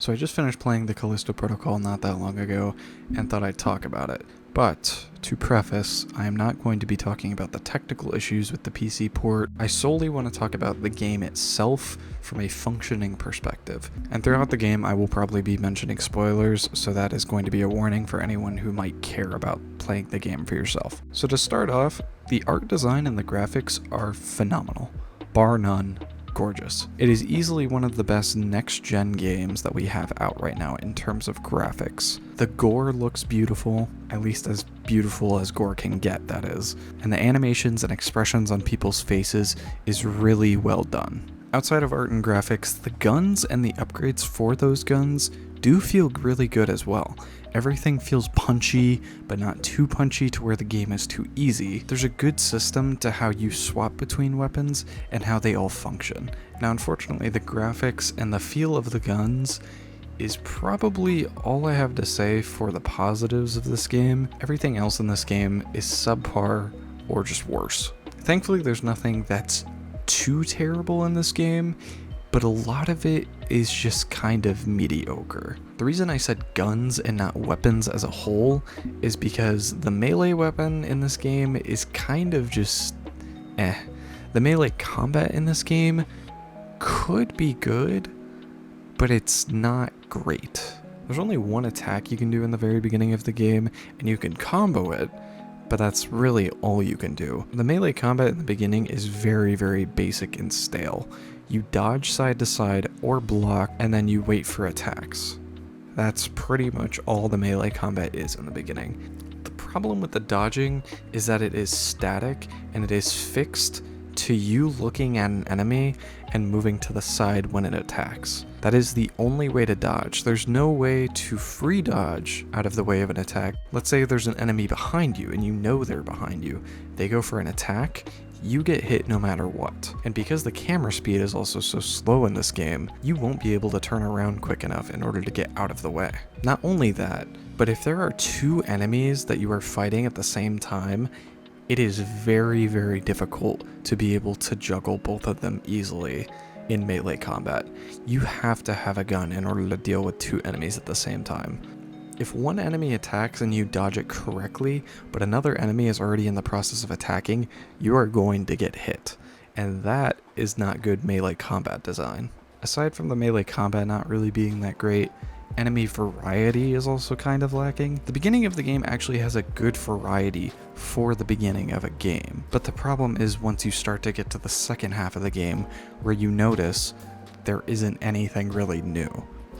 So I just finished playing the Callisto protocol not that long ago and thought I'd talk about it. But, to preface, I am not going to be talking about the technical issues with the PC port. I solely want to talk about the game itself from a functioning perspective. And throughout the game I will probably be mentioning spoilers, so that is going to be a warning for anyone who might care about playing the game for yourself. So to start off, the art design and the graphics are phenomenal. Bar none. Gorgeous. It is easily one of the best next-gen games that we have out right now in terms of graphics. The gore looks beautiful, at least as beautiful as gore can get, that is. And the animations and expressions on people's faces is really well done. Outside of art and graphics, the guns and the upgrades for those guns do feel really good as well. Everything feels punchy, but not too punchy to where the game is too easy. There's a good system to how you swap between weapons and how they all function. Now, unfortunately, the graphics and the feel of the guns is probably all I have to say for the positives of this game. Everything else in this game is subpar or just worse. Thankfully, there's nothing that's too terrible in this game, but a lot of it is just kind of mediocre. The reason I said guns and not weapons as a whole is because the melee weapon in this game is kind of just The melee combat in this game could be good, but it's not great. There's only one attack you can do in the very beginning of the game, and you can combo it, but that's really all you can do. The melee combat in the beginning is very, very basic and stale. You dodge side to side or block, and then you wait for attacks. That's pretty much all the melee combat is in the beginning. The problem with the dodging is that it is static, and it is fixed to you looking at an enemy and moving to the side when it attacks. That is the only way to dodge. There's no way to free dodge out of the way of an attack. Let's say there's an enemy behind you and you know they're behind you. They go for an attack, you get hit no matter what. And because the camera speed is also so slow in this game, you won't be able to turn around quick enough in order to get out of the way. Not only that, but if there are two enemies that you are fighting at the same time, it is very, very difficult to be able to juggle both of them easily in melee combat. You have to have a gun in order to deal with two enemies at the same time. If one enemy attacks and you dodge it correctly, but another enemy is already in the process of attacking, you are going to get hit. And that is not good melee combat design. Aside from the melee combat not really being that great, enemy variety is also kind of lacking. The beginning of the game actually has a good variety for the beginning of a game, but the problem is once you start to get to the second half of the game where you notice there isn't anything really new.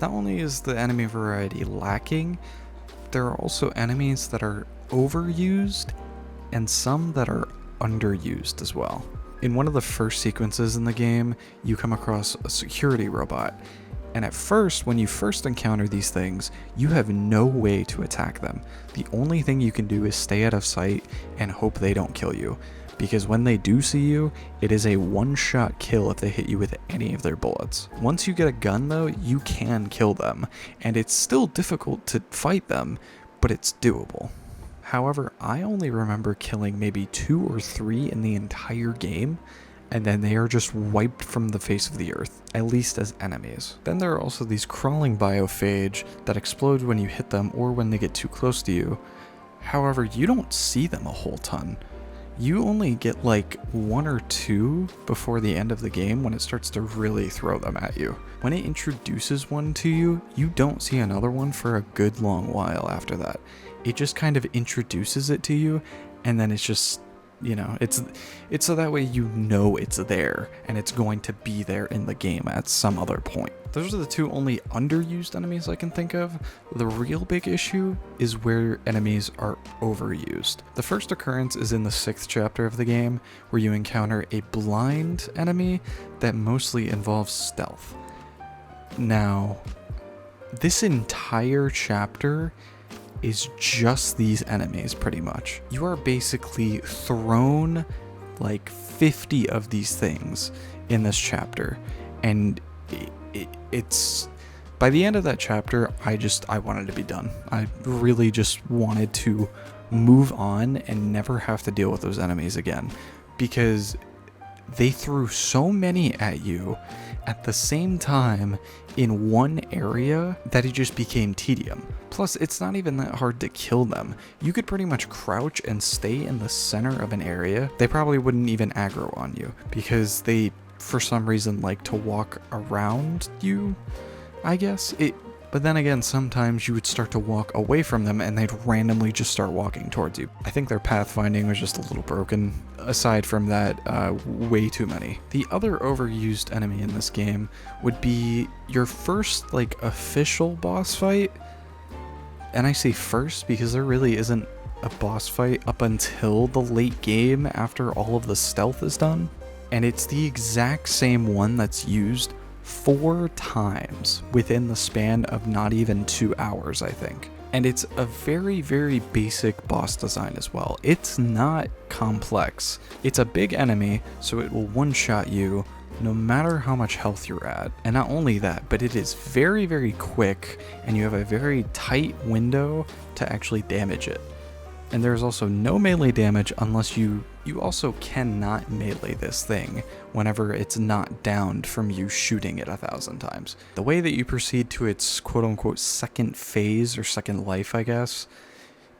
Not only is the enemy variety lacking, there are also enemies that are overused and some that are underused as well. In one of the first sequences in the game, you come across a security robot. And at first, when you first encounter these things, you have no way to attack them. The only thing you can do is stay out of sight and hope they don't kill you. Because when they do see you, it is a one-shot kill if they hit you with any of their bullets. Once you get a gun though, you can kill them. And it's still difficult to fight them, but it's doable. However, I only remember killing maybe 2 or 3 in the entire game, and then they are just wiped from the face of the earth, at least as enemies. Then there are also these crawling biophage that explode when you hit them or when they get too close to you. However, you don't see them a whole ton. You only get like 1 or 2 before the end of the game when it starts to really throw them at you. When it introduces one to you, you don't see another one for a good long while after that. It just kind of introduces it to you, and then it's just, you know, it's so that way you know it's there and it's going to be there in the game at some other point. Those are the two only underused enemies I can think of. The real big issue is where enemies are overused. The first occurrence is in the 6th chapter of the game, where you encounter a blind enemy that mostly involves stealth. Now, this entire chapter is just these enemies pretty much. You are basically thrown like 50 of these things in this chapter, and it's by the end of that chapter I wanted to be done. I really just wanted to move on and never have to deal with those enemies again, because they threw so many at you at the same time in one area that it just became tedium. Plus, it's not even that hard to kill them. You could pretty much crouch and stay in the center of an area. They probably wouldn't even aggro on you because they, for some reason, like to walk around you, I guess. But then again, sometimes you would start to walk away from them and they'd randomly just start walking towards you. I think their pathfinding was just a little broken. Aside from that, way too many. The other overused enemy in this game would be your first, like, official boss fight. And I say first because there really isn't a boss fight up until the late game after all of the stealth is done. And it's the exact same one that's used 4 times within the span of not even 2 hours, I think. And it's a very, very basic boss design as well. It's not complex. It's a big enemy, so it will one-shot you no matter how much health you're at. And not only that, but it is very, very quick, and you have a very tight window to actually damage it. And there's also no melee damage unless you also cannot melee this thing whenever it's not downed from you shooting it 1,000 times. The way that you proceed to its quote-unquote second phase or second life, I guess,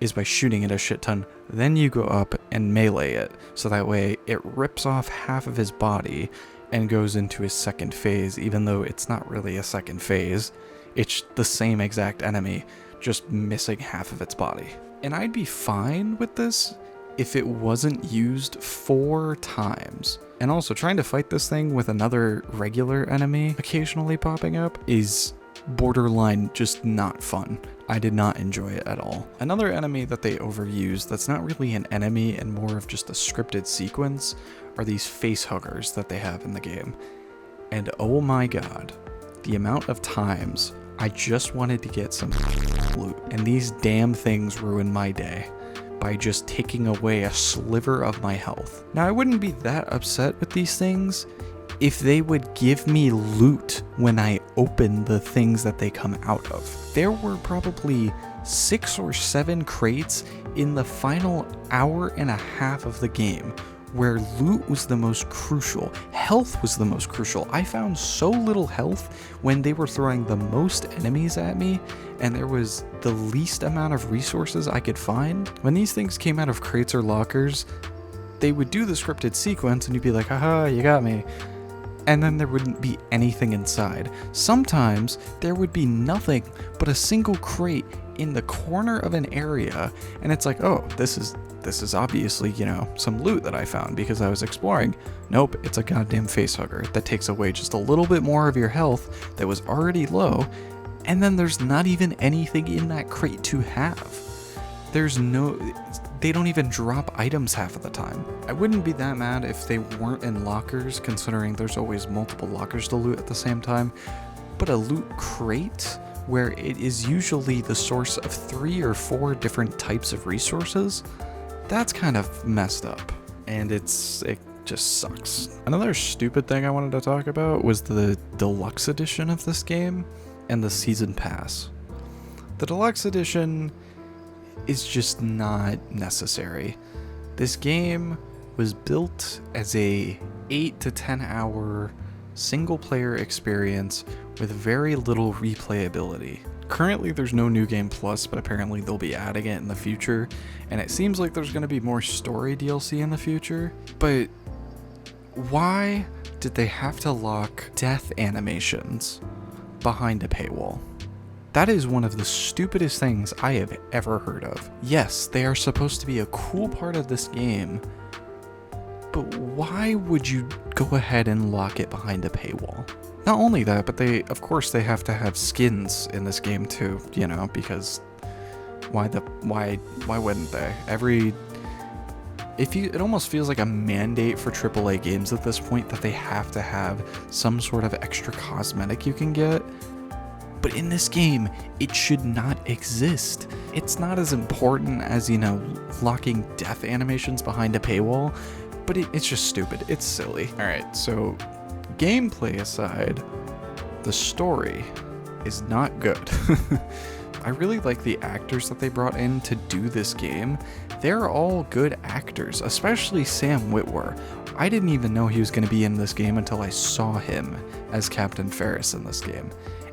is by shooting it a shit ton. Then you go up and melee it, so that way it rips off half of his body and goes into his second phase, even though it's not really a second phase. It's the same exact enemy, just missing half of its body. And I'd be fine with this if it wasn't used 4 times. And also, trying to fight this thing with another regular enemy occasionally popping up is borderline just not fun. I did not enjoy it at all. Another enemy that they overuse that's not really an enemy and more of just a scripted sequence are these face huggers that they have in the game. And oh my god, the amount of times I just wanted to get some loot, and these damn things ruined my day by just taking away a sliver of my health. Now, I wouldn't be that upset with these things if they would give me loot when I open the things that they come out of. There were probably 6 or 7 crates in the final hour and a half of the game where loot was the most crucial. Health was the most crucial. I found so little health when they were throwing the most enemies at me, and there was the least amount of resources I could find. When these things came out of crates or lockers, they would do the scripted sequence and you'd be like, haha, you got me. And then there wouldn't be anything inside. Sometimes there would be nothing but a single crate in the corner of an area, and it's like, oh, this is obviously, you know, some loot that I found because I was exploring. Nope, it's a goddamn facehugger that takes away just a little bit more of your health that was already low, and then there's not even anything in that crate to have. They don't even drop items half of the time. I wouldn't be that mad if they weren't in lockers, considering there's always multiple lockers to loot at the same time, but a loot crate where it is usually the source of 3 or 4 different types of resources, that's kind of messed up, and it just sucks. Another stupid thing I wanted to talk about was the deluxe edition of this game and the season pass. The deluxe edition is just not necessary. This game was built as a 8 to 10 hour single player experience with very little replayability. Currently there's no New Game Plus, but apparently they'll be adding it in the future, and it seems like there's going to be more story DLC in the future. But why did they have to lock death animations behind a paywall? That is one of the stupidest things I have ever heard of. Yes, they are supposed to be a cool part of this game, but why would you go ahead and lock it behind a paywall? Not only that, but of course they have to have skins in this game too, you know, because why wouldn't they? It almost feels like a mandate for AAA games at this point that they have to have some sort of extra cosmetic you can get. But in this game, it should not exist. It's not as important as, you know, locking death animations behind a paywall, but it's just stupid. It's silly. Alright, so gameplay aside, the story is not good. I really like the actors that they brought in to do this game. They're all good actors, especially Sam Witwer. I didn't even know he was going to be in this game until I saw him as Captain Ferris in this game.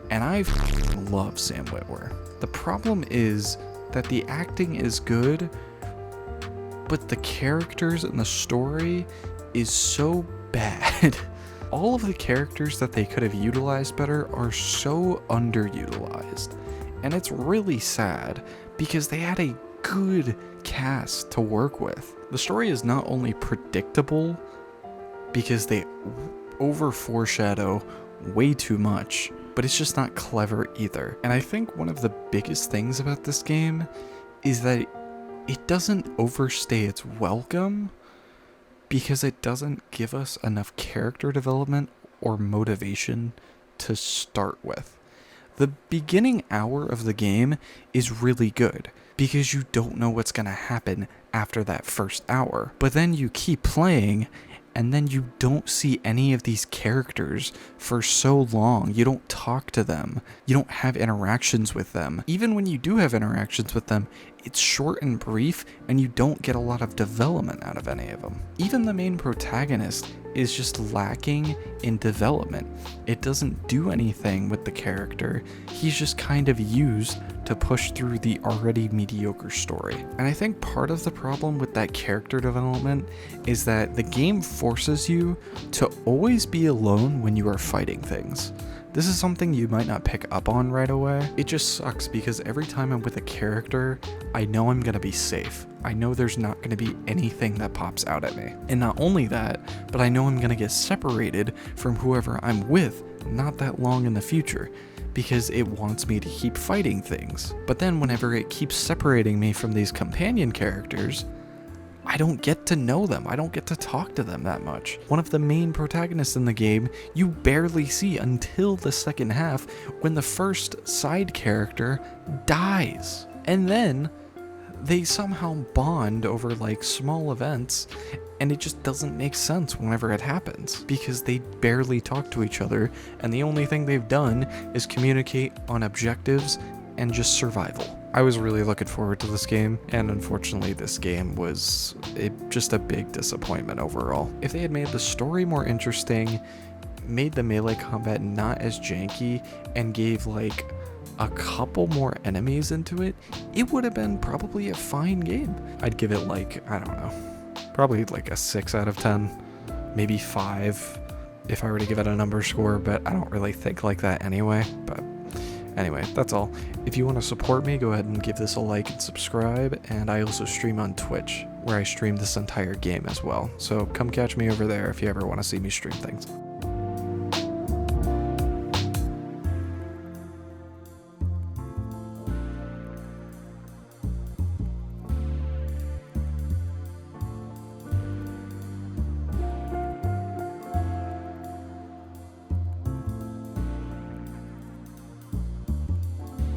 and I love Sam Witwer. The problem is that the acting is good, but the characters and the story is so bad. All of the characters that they could have utilized better are so underutilized. And it's really sad because they had a good cast to work with. The story is not only predictable because they over foreshadow way too much, but it's just not clever either. And I think one of the biggest things about this game is that it doesn't overstay its welcome because it doesn't give us enough character development or motivation to start with. The beginning hour of the game is really good because you don't know what's going to happen after that first hour. But then you keep playing and then you don't see any of these characters for so long. You don't talk to them. You don't have interactions with them. Even when you do have interactions with them, it's short and brief, and you don't get a lot of development out of any of them. Even the main protagonist is just lacking in development. It doesn't do anything with the character. He's just kind of used to push through the already mediocre story. And I think part of the problem with that character development is that the game forces you to always be alone when you are fighting things. This is something you might not pick up on right away. It just sucks because every time I'm with a character, I know I'm gonna be safe. I know there's not gonna be anything that pops out at me. And not only that, but I know I'm gonna get separated from whoever I'm with not that long in the future, because it wants me to keep fighting things. But then whenever it keeps separating me from these companion characters, I don't get to know them. I don't get to talk to them that much. One of the main protagonists in the game, you barely see until the second half when the first side character dies. And then they somehow bond over like small events, and it just doesn't make sense whenever it happens because they barely talk to each other, and the only thing they've done is communicate on objectives and just survival. I was really looking forward to this game, and unfortunately this game was just a big disappointment overall. If they had made the story more interesting, made the melee combat not as janky, and gave like a couple more enemies into it, it would have been probably a fine game. I'd give it like, I don't know, probably like a 6 out of 10, maybe 5 if I were to give it a number score, but I don't really think like that anyway. But anyway, that's all. If you want to support me, go ahead and give this a like and subscribe, and I also stream on Twitch, where I stream this entire game as well. So come catch me over there if you ever want to see me stream things.